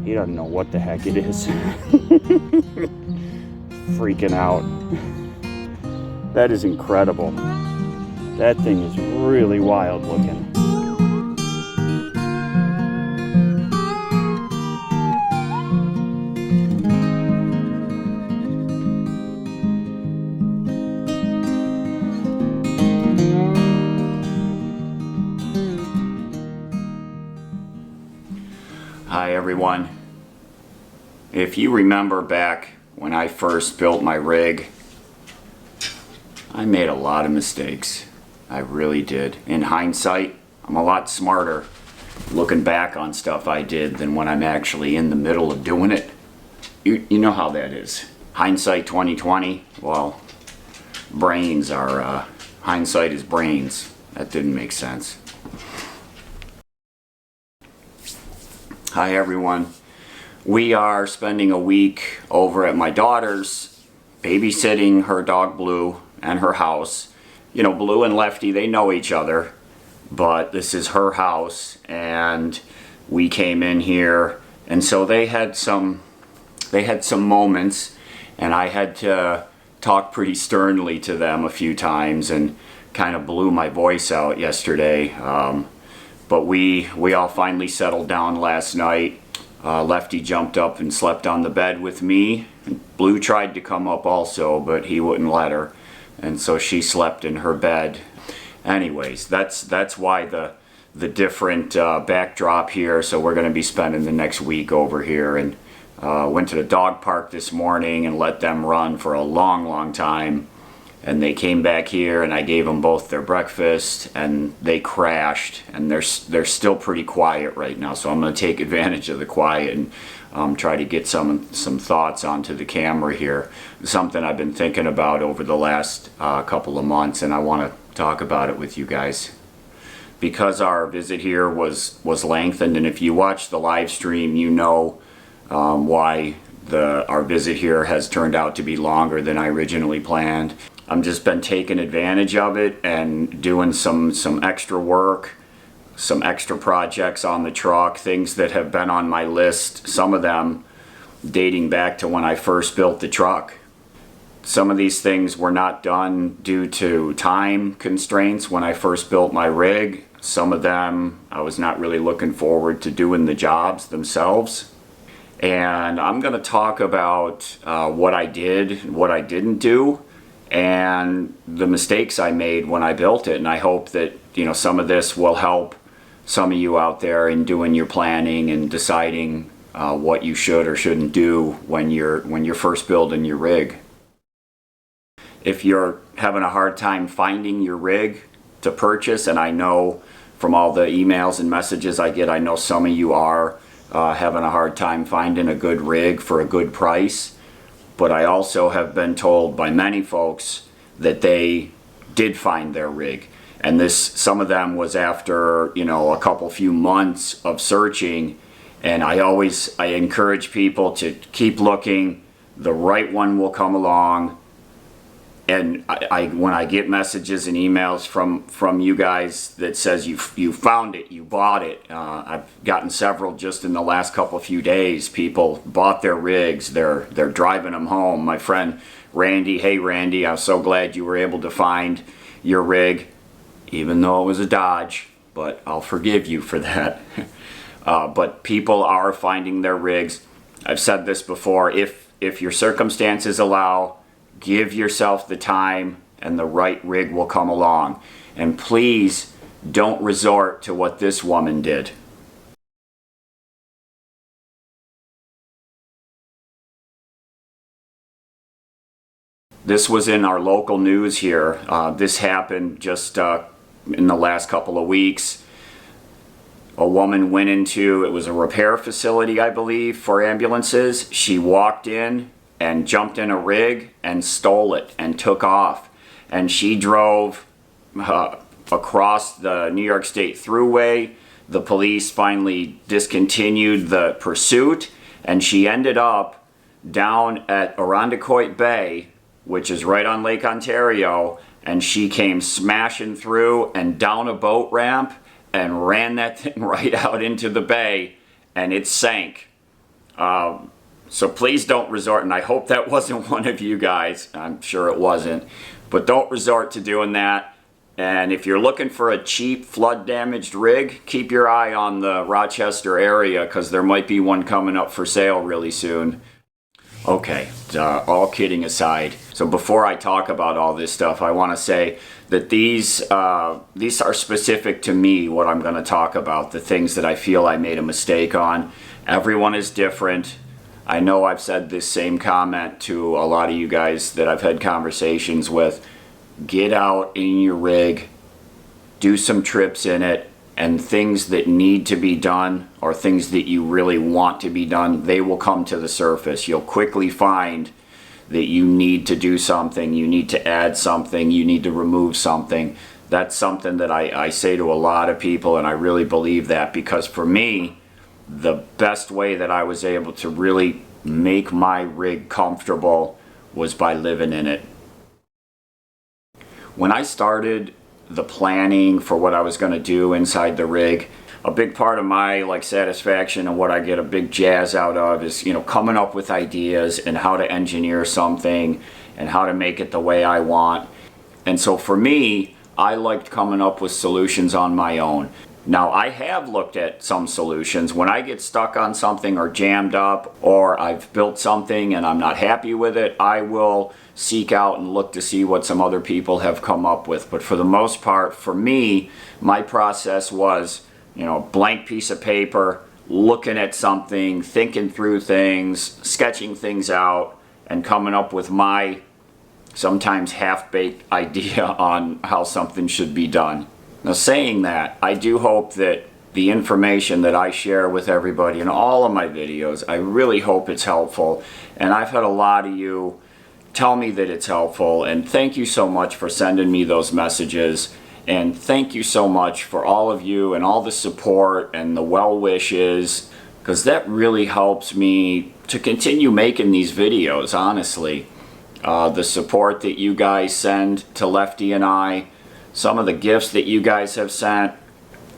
He doesn't know what the heck it is. Freaking out. That is incredible. That thing is really wild looking. Hi everyone. If you remember back when I first built my rig, I made a lot of mistakes. I really did. In hindsight, I'm a lot smarter looking back on stuff I did than when I'm actually in the middle of doing it. You know how that is. Hindsight 2020, well, brains are, hindsight is brains. That didn't make sense. Hi everyone. We are spending a week over at my daughter's, babysitting her dog Blue and her house. You know, Blue and Lefty, they know each other, but this is her house, and we came in here, and so they had some moments, and I had to talk pretty sternly to them a few times and kind of blew my voice out yesterday. But we all finally settled down last night. Lefty jumped up and slept on the bed with me. Blue tried to come up also, but he wouldn't let her. And so she slept in her bed. Anyways, that's why the different backdrop here. So we're going to be spending the next week over here. And went to the dog park this morning and let them run for a long time. And they came back here and I gave them both their breakfast and they crashed, and they're still pretty quiet right now, so I'm going to take advantage of the quiet and try to get some thoughts onto the camera here. Something I've been thinking about over the last couple of months, and I want to talk about it with you guys. Because our visit here was lengthened, and if you watch the live stream, you know why our visit here has turned out to be longer than I originally planned. I've just been taking advantage of it and doing some extra work, some extra projects on the truck, things that have been on my list, some of them dating back to when I first built the truck. Some of these things were not done due to time constraints when I first built my rig. Some of them I was not really looking forward to doing the jobs themselves. And I'm going to talk about what I did and what I didn't do, and the mistakes I made when I built it. And I hope that, you know, some of this will help some of you out there in doing your planning and deciding what you should or shouldn't do when you're first building your rig. If you're having a hard time finding your rig to purchase, and I know from all the emails and messages I get, I know some of you are having a hard time finding a good rig for a good price. But I also have been told by many folks that they did find their rig. And some of them was after, you know, a few months of searching. And I encourage people to keep looking. The right one will come along. And when I get messages and emails from you guys that says you found it, you bought it, I've gotten several just in the last few days. People bought their rigs, they're driving them home. My friend Randy, hey Randy, I'm so glad you were able to find your rig, even though it was a Dodge, but I'll forgive you for that. But people are finding their rigs. I've said this before, if your circumstances allow, give yourself the time and the right rig will come along. And please don't resort to what this woman did. This was in our local news here. This happened just in the last couple of weeks. A woman went into, it was a repair facility, I believe, for ambulances. She walked in and jumped in a rig and stole it and took off. And she drove across the New York State Thruway. The police finally discontinued the pursuit, and she ended up down at Irondequoit Bay, which is right on Lake Ontario, and she came smashing through and down a boat ramp and ran that thing right out into the bay, and it sank. So please don't resort, and I hope that wasn't one of you guys. I'm sure it wasn't. But don't resort to doing that. And if you're looking for a cheap flood damaged rig, keep your eye on the Rochester area, because there might be one coming up for sale really soon. Okay, all kidding aside. So before I talk about all this stuff, I want to say that these are specific to me, what I'm going to talk about, the things that I feel I made a mistake on. Everyone is different. I know I've said this same comment to a lot of you guys that I've had conversations with. Get out in your rig, do some trips in it, and things that need to be done or things that you really want to be done, they will come to the surface. You'll quickly find that you need to do something, you need to add something, you need to remove something. That's something that I say to a lot of people, and I really believe that, because for me, the best way that I was able to really make my rig comfortable was by living in it. When I started the planning for what I was going to do inside the rig, a big part of my satisfaction and what I get a big jazz out of is, coming up with ideas and how to engineer something and how to make it the way I want. And so for me, I liked coming up with solutions on my own. Now, I have looked at some solutions. When I get stuck on something or jammed up, or I've built something and I'm not happy with it, I will seek out and look to see what some other people have come up with. But for the most part, for me, my process was, blank piece of paper, looking at something, thinking through things, sketching things out, and coming up with my sometimes half-baked idea on how something should be done. Now, saying that, I do hope that the information that I share with everybody in all of my videos, I really hope it's helpful. And I've had a lot of you tell me that it's helpful, and thank you so much for sending me those messages. And thank you so much for all of you and all the support and the well wishes, because that really helps me to continue making these videos, honestly. The support that you guys send to Lefty and I, some of the gifts that you guys have sent,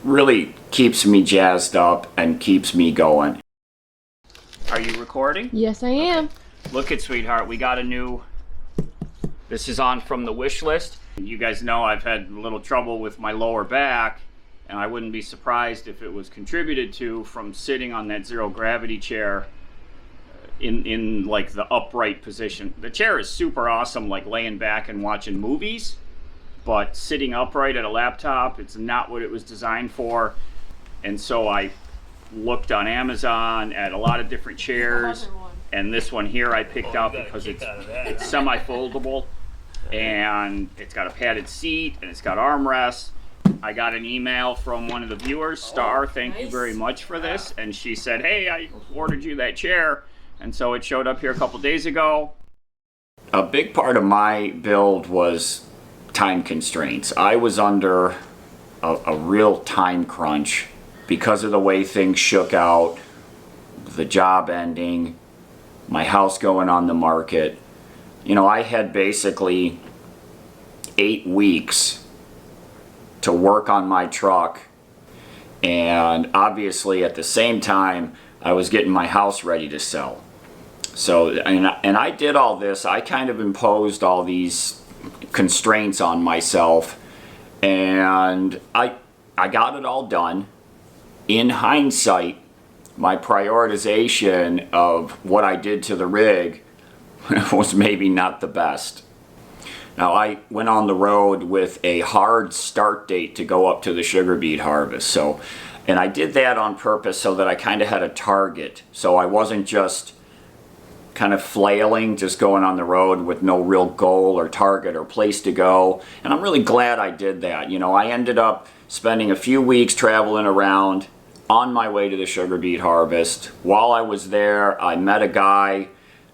really keeps me jazzed up and keeps me going. Are you recording? Yes, I am. Okay. Look at sweetheart, we got a new, this is on from the wish list. You guys know I've had a little trouble with my lower back, and I wouldn't be surprised if it was contributed to from sitting on that zero gravity chair in like the upright position. The chair is super awesome, like laying back and watching movies, but sitting upright at a laptop, it's not what it was designed for. And so I looked on Amazon at a lot of different chairs, and this one here I picked out because it's semi-foldable, and it's got a padded seat, and it's got armrests. I got an email from one of the viewers, Star, thank you very much for this, and she said, hey, I ordered you that chair, and so it showed up here a couple days ago. A big part of my build was time constraints. I was under a real time crunch because of the way things shook out, the job ending, my house going on the market. I had basically 8 weeks to work on my truck, and obviously at the same time I was getting my house ready to sell. So, and I did all this, I kind of imposed all these constraints on myself, and I got it all done. In hindsight, my prioritization of what I did to the rig was maybe not the best. Now, I went on the road with a hard start date to go up to the sugar beet harvest, and I did that on purpose so that I kind of had a target, so I wasn't just kind of flailing, just going on the road with no real goal or target or place to go. And I'm really glad I did that. I ended up spending a few weeks traveling around on my way to the sugar beet harvest. While I was there, I met a guy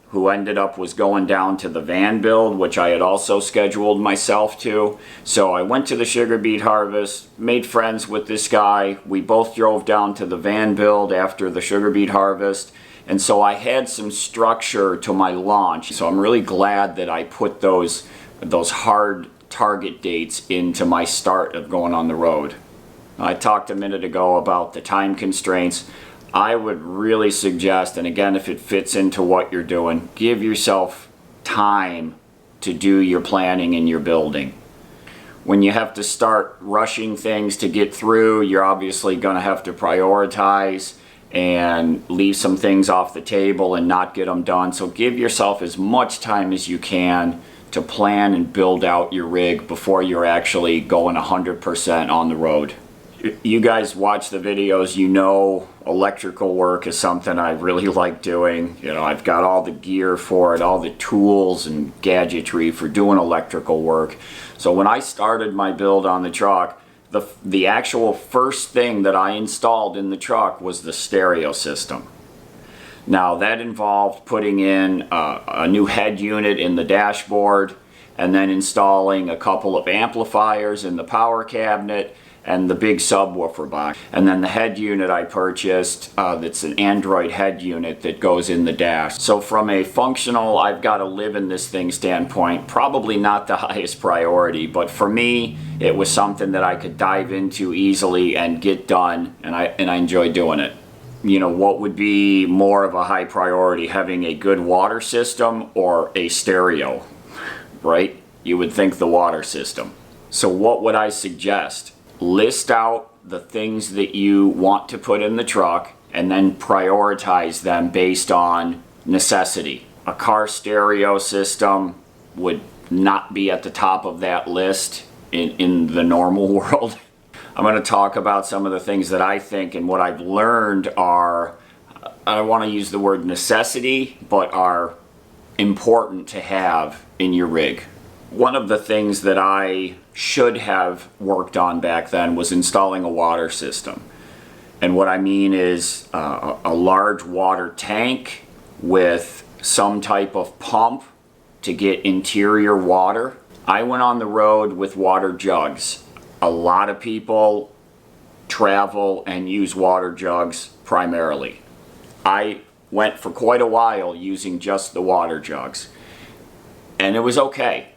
who ended up was going down to the van build, which I had also scheduled myself to. So I went to the sugar beet harvest, made friends with this guy. We both drove down to the van build after the sugar beet harvest. And so I had some structure to my launch. So I'm really glad that I put those hard target dates into my start of going on the road. I talked a minute ago about the time constraints. I would really suggest, and again, if it fits into what you're doing, give yourself time to do your planning and your building. When you have to start rushing things to get through, you're obviously going to have to prioritize and leave some things off the table and not get them done. So give yourself as much time as you can to plan and build out your rig before you're actually going 100% on the road. You guys watch the videos, you know electrical work is something I really like doing. You know, I've got all the gear for it, all the tools and gadgetry for doing electrical work. So when I started my build on the truck, the actual first thing that I installed in the truck was the stereo system. Now that involved putting in a new head unit in the dashboard, and then installing a couple of amplifiers in the power cabinet and the big subwoofer box. And then the head unit I purchased, that's an Android head unit that goes in the dash. So from a functional, I've got to live in this thing standpoint, probably not the highest priority, but for me, it was something that I could dive into easily and get done, and I enjoy doing it. You know, what would be more of a high priority, having a good water system or a stereo, right? You would think the water system. So what would I suggest? List out the things that you want to put in the truck and then prioritize them based on necessity. A car stereo system would not be at the top of that list in the normal world. I'm going to talk about some of the things that I think and what I've learned are, I don't want to use the word necessity, but are important to have in your rig. One of the things that I should have worked on back then was installing a water system. And what I mean is a large water tank with some type of pump to get interior water. I went on the road with water jugs. A lot of people travel and use water jugs primarily. I went for quite a while using just the water jugs, and it was okay.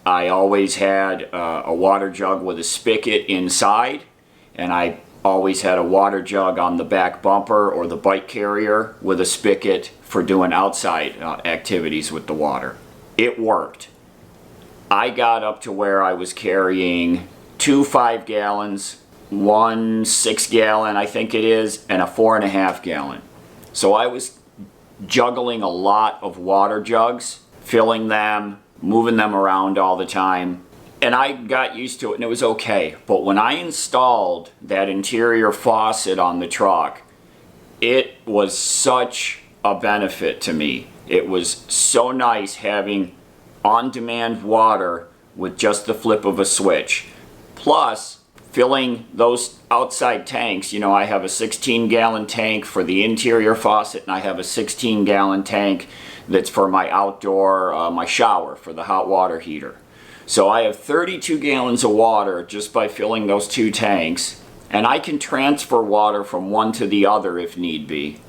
I always had a water jug with a spigot inside, and I always had a water jug on the back bumper or the bike carrier with a spigot for doing outside activities with the water. It worked. I got up to where I was carrying 2 5 gallons, 1 6 gallon I think it is, and a 4.5 gallon. So I was juggling a lot of water jugs, filling them, moving them around all the time, and I got used to it and it was okay. But when I installed that interior faucet on the truck, it was such a benefit to me. It was so nice having on-demand water with just the flip of a switch. Plus, filling those outside tanks, you know, I have a 16-gallon tank for the interior faucet, and I have a 16-gallon tank that's for my outdoor, my shower, for the hot water heater. So I have 32 gallons of water just by filling those 2 tanks, and I can transfer water from one to the other if need be.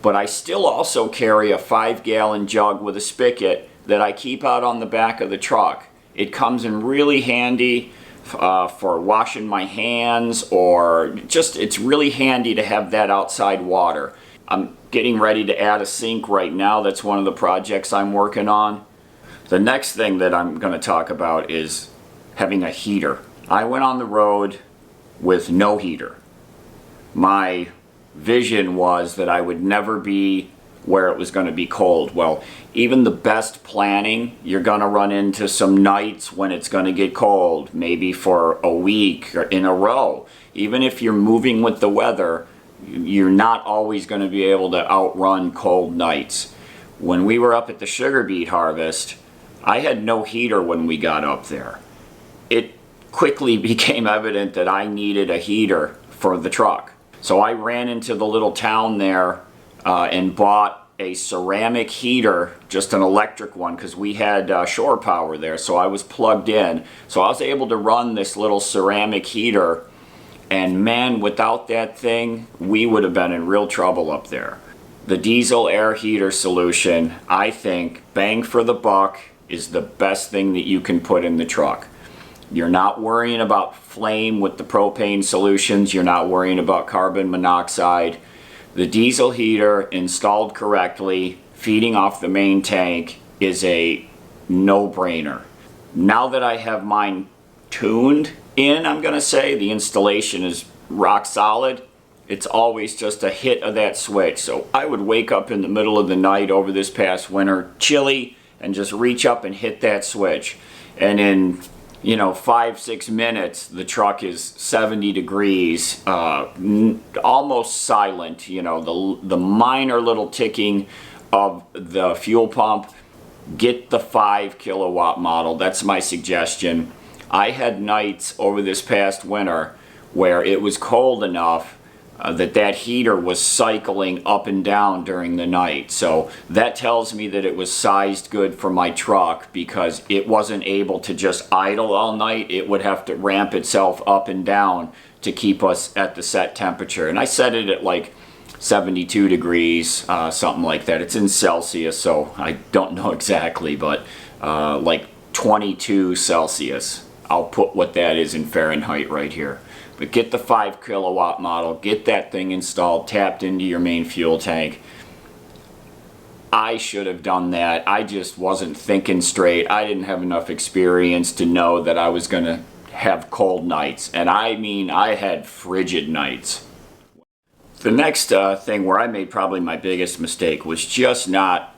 But I still also carry a 5-gallon jug with a spigot that I keep out on the back of the truck. It comes in really handy for washing my hands, or just, it's really handy to have that outside water. I'm getting ready to add a sink right now. That's one of the projects I'm working on. The next thing that I'm going to talk about is having a heater. I went on the road with no heater. My vision was that I would never be where it was going to be cold. Well, even the best planning, you're going to run into some nights when it's going to get cold, maybe for a week or in a row. Even if you're moving with the weather, you're not always going to be able to outrun cold nights. When we were up at the sugar beet harvest, I had no heater when we got up there. It quickly became evident that I needed a heater for the truck. So I ran into the little town there and bought a ceramic heater, just an electric one, because we had shore power there, so I was plugged in. So I was able to run this little ceramic heater, and man, without that thing, we would have been in real trouble up there. The diesel air heater solution, I think, bang for the buck, is the best thing that you can put in the truck. You're not worrying about flame with the propane solutions. You're not worrying about carbon monoxide. The diesel heater installed correctly, feeding off the main tank, is a no-brainer. Now that I have mine tuned in, I'm gonna say, the installation is rock solid. It's always just a hit of that switch. So I would wake up in the middle of the night over this past winter, chilly, and just reach up and hit that switch. And in, 5-6 minutes, the truck is 70 degrees, almost silent. The minor little ticking of the fuel pump. Get the 5 kilowatt model. That's my suggestion. I had nights over this past winter where it was cold enough that heater was cycling up and down during the night. So that tells me that it was sized good for my truck, because it wasn't able to just idle all night. It would have to ramp itself up and down to keep us at the set temperature. And I set it at like 72 degrees, something like that. It's in Celsius, so I don't know exactly, but like 22 Celsius. I'll put what that is in Fahrenheit right here. But get the 5 kilowatt model, get that thing installed, tapped into your main fuel tank. I should have done that. I just wasn't thinking straight. I didn't have enough experience to know that I was going to have cold nights. And I mean, I had frigid nights. The next thing where I made probably my biggest mistake was just not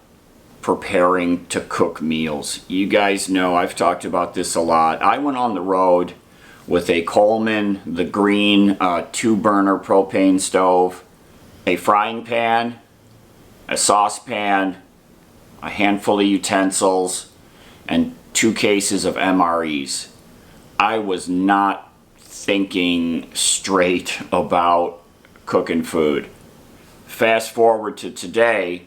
preparing to cook meals. You guys know I've talked about this a lot. I went on the road with a Coleman, the green 2-burner propane stove, a frying pan, a saucepan, a handful of utensils, and 2 cases of MREs. I was not thinking straight about cooking food. Fast forward to today,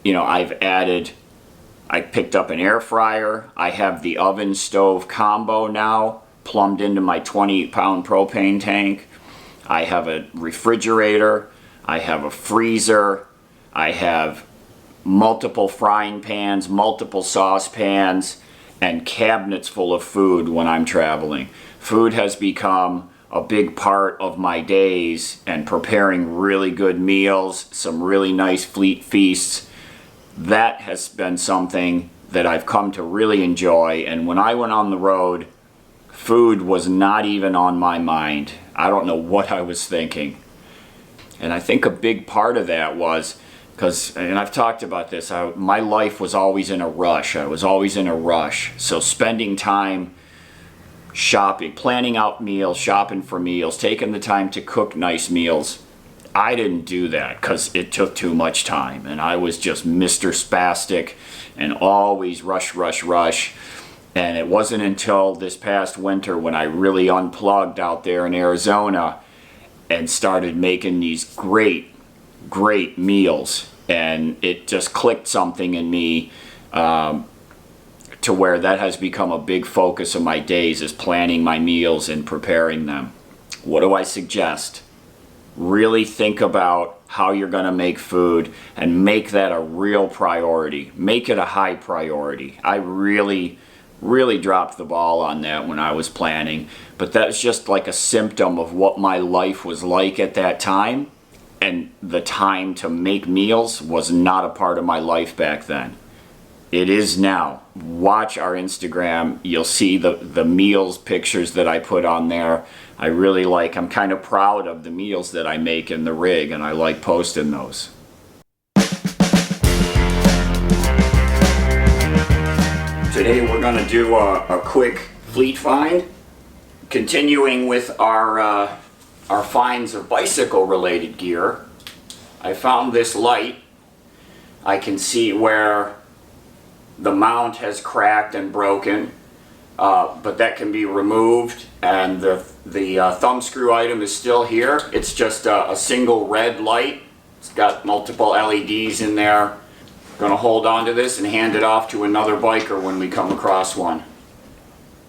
I picked up an air fryer. I have the oven stove combo now plumbed into my 20-pound propane tank. I have a refrigerator. I have a freezer. I have multiple frying pans, multiple saucepans, and cabinets full of food when I'm traveling. Food has become a big part of my days, and preparing really good meals, some really nice fleet feasts. That has been something that I've come to really enjoy. And when I went on the road, food was not even on my mind. I don't know what I was thinking. And I think a big part of that was and I've talked about this, my life was always in a rush. I was always in a rush. So spending time shopping, planning out meals, shopping for meals, taking the time to cook nice meals, I didn't do that because it took too much time, and I was just Mr. Spastic and always rush, rush, rush. And it wasn't until this past winter when I really unplugged out there in Arizona and started making these great, great meals, and it just clicked something in me to where that has become a big focus of my days, is planning my meals and preparing them. What do I suggest? Really think about how you're going to make food and make that a real priority. Make it a high priority. I really dropped the ball on that when I was planning, but that's just like a symptom of what my life was like at that time, and the time to make meals was not a part of my life back then. It is now. Watch our Instagram. You'll see the meals pictures that I put on there. I'm kind of proud of the meals that I make in the rig, and I like posting those. Today we're going to do a quick fleet find, continuing with our finds of bicycle related gear. I found this light. I can see where the mount has cracked and broken, but that can be removed, and the thumb screw item is still here. It's just a single red light. It's got multiple LEDs in there. Going to hold on to this and hand it off to another biker when we come across one.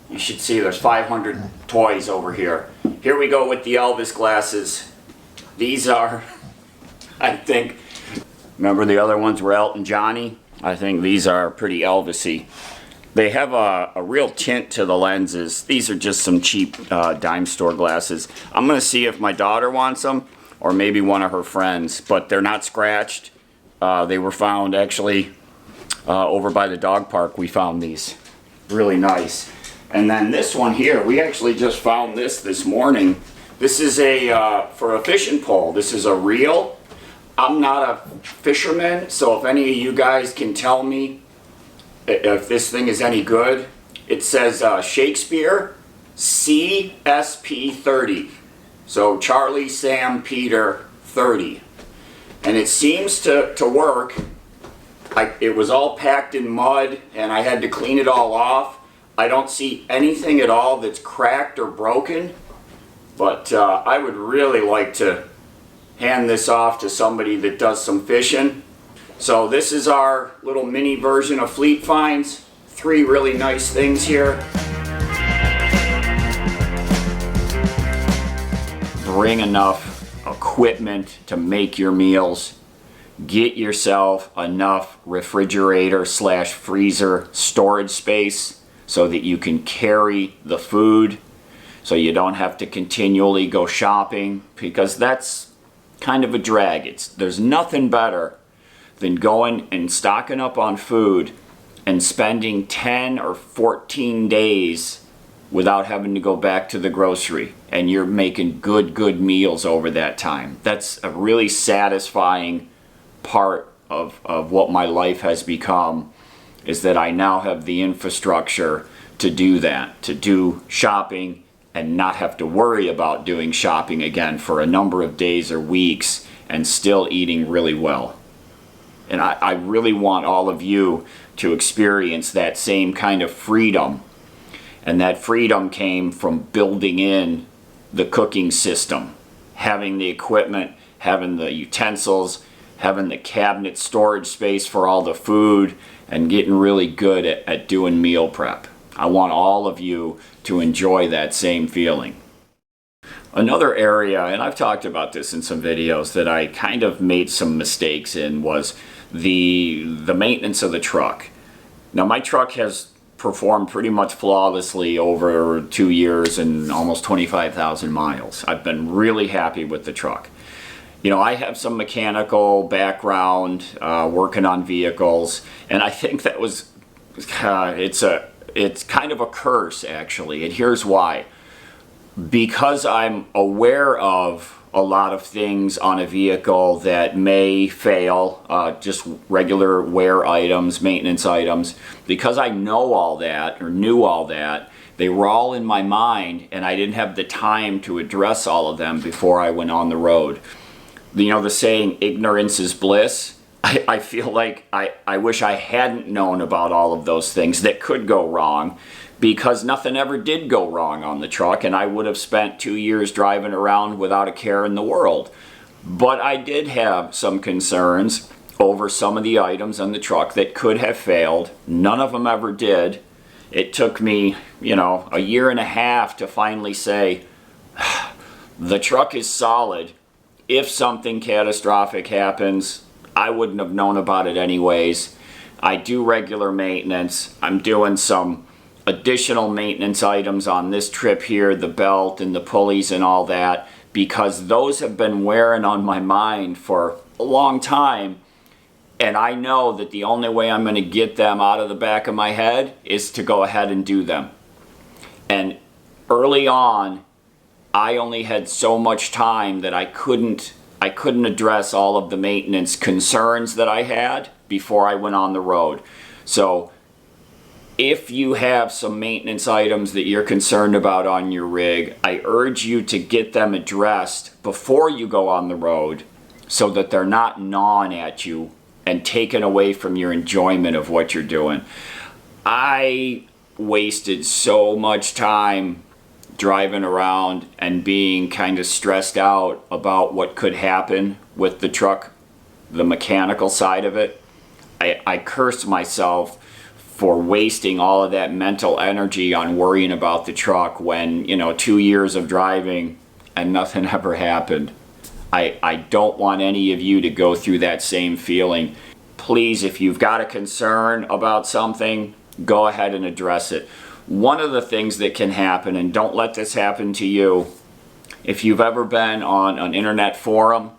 You should see there's 500 toys over here. Here we go with the Elvis glasses. These are, I think, remember the other ones were Elton Johnny? I think these are pretty Elvis-y. They have a real tint to the lenses. These are just some cheap dime store glasses. I'm going to see if my daughter wants them. or maybe one of her friends, but they're not scratched. They were found actually over by the dog park. We found these. Really nice. And then this one here, we actually just found this morning. This is for a fishing pole. This is a reel. I'm not a fisherman, so if any of you guys can tell me if this thing is any good. It says Shakespeare CSP30. So Charlie, Sam, Peter 30. And it seems to work. It was all packed in mud and I had to clean it all off. I don't see anything at all that's cracked or broken. But I would really like to hand this off to somebody that does some fishing. So this is our little mini version of Fleet Finds. 3 really nice things here. Bring enough equipment to make your meals. Get yourself enough refrigerator / freezer storage space so that you can carry the food, so you don't have to continually go shopping, because that's kind of a drag. There's nothing better than going and stocking up on food and spending 10 or 14 days without having to go back to the grocery, and you're making good meals over that time. That's a really satisfying part of what my life has become, is that I now have the infrastructure to do that, to do shopping and not have to worry about doing shopping again for a number of days or weeks and still eating really well. And I really want all of you to experience that same kind of freedom. And that freedom came from building in the cooking system, having the equipment, having the utensils, having the cabinet storage space for all the food, and getting really good at doing meal prep. I want all of you to enjoy that same feeling. Another area, and I've talked about this in some videos, that I kind of made some mistakes in was the maintenance of the truck. Now my truck has performed pretty much flawlessly over 2 years and almost 25,000 miles. I've been really happy with the truck. You know, I have some mechanical background working on vehicles, and I think that was it's kind of a curse, actually, and here's why. Because I'm aware of a lot of things on a vehicle that may fail, just regular wear items, maintenance items, because I know all that, or knew all that, they were all in my mind, and I didn't have the time to address all of them before I went on the road. You know the saying, ignorance is bliss? I feel like I wish I hadn't known about all of those things that could go wrong, because nothing ever did go wrong on the truck, and I would have spent 2 years driving around without a care in the world. But I did have some concerns over some of the items on the truck that could have failed. None of them ever did. It took me, you know, 1.5 years to finally say, the truck is solid. If something catastrophic happens, I wouldn't have known about it anyways. I do regular maintenance. I'm doing some additional maintenance items on this trip here, the belt and the pulleys and all that, because those have been wearing on my mind for a long time, and I know that the only way I'm going to get them out of the back of my head is to go ahead and do them. And early on, I only had so much time that I couldn't address all of the maintenance concerns that I had before I went on the road. So if you have some maintenance items that you're concerned about on your rig, I urge you to get them addressed before you go on the road, so that they're not gnawing at you and taken away from your enjoyment of what you're doing. I wasted so much time driving around and being kind of stressed out about what could happen with the truck, the mechanical side of it. I cursed myself for wasting all of that mental energy on worrying about the truck when, you know, 2 years of driving and nothing ever happened. I don't want any of you to go through that same feeling. Please, if you've got a concern about something, go ahead and address it. One of the things that can happen, and don't let this happen to you, If you've ever been on an internet forum,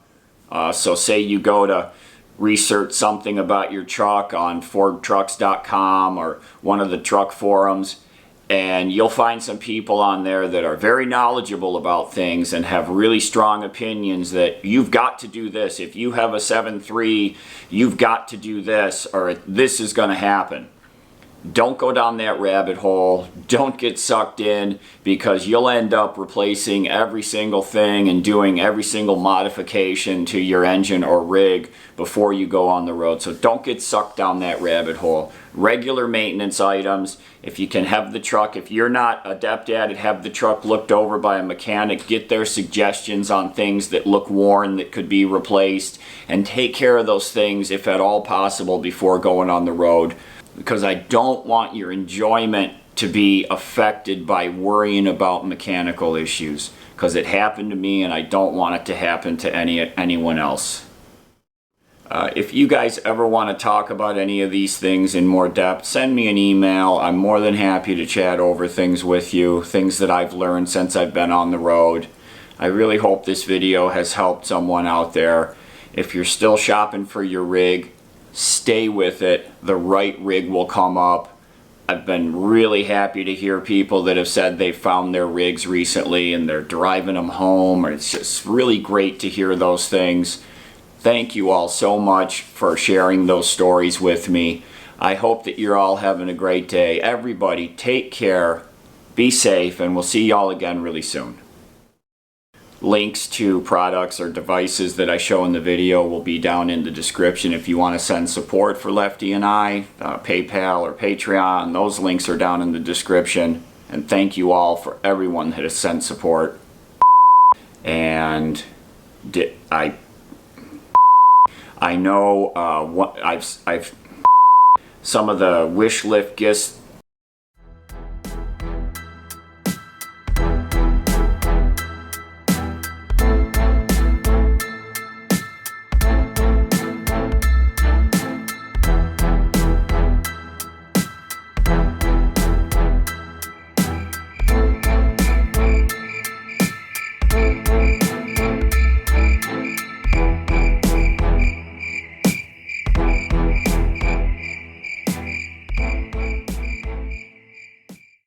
so say you go to research something about your truck on fordtrucks.com or one of the truck forums, and you'll find some people on there that are very knowledgeable about things and have really strong opinions that you've got to do this. If you have a 7.3, you've got to do this, or this is going to happen. Don't go down that rabbit hole. Don't get sucked in, because you'll end up replacing every single thing and doing every single modification to your engine or rig before you go on the road. So don't get sucked down that rabbit hole. Regular maintenance items. If you can have the truck, if you're not adept at it, have the truck looked over by a mechanic. Get their suggestions on things that look worn that could be replaced, and take care of those things if at all possible before going on the road. Because I don't want your enjoyment to be affected by worrying about mechanical issues. Because it happened to me, and I don't want it to happen to anyone else. If you guys ever want to talk about any of these things in more depth, send me an email. I'm more than happy to chat over things with you, things that I've learned since I've been on the road. I really hope this video has helped someone out there. If you're still shopping for your rig, stay with it. The right rig will come up. I've been really happy to hear people that have said they found their rigs recently and they're driving them home. It's just really great to hear those things. Thank you all so much for sharing those stories with me. I hope that you're all having a great day. Everybody, take care, be safe, and we'll see y'all again really soon. Links to products or devices that I show in the video will be down in the description. If you want to send support for Lefty and I, PayPal or Patreon, those links are down in the description. And thank you all for everyone that has sent support. And I know I've some of the wish list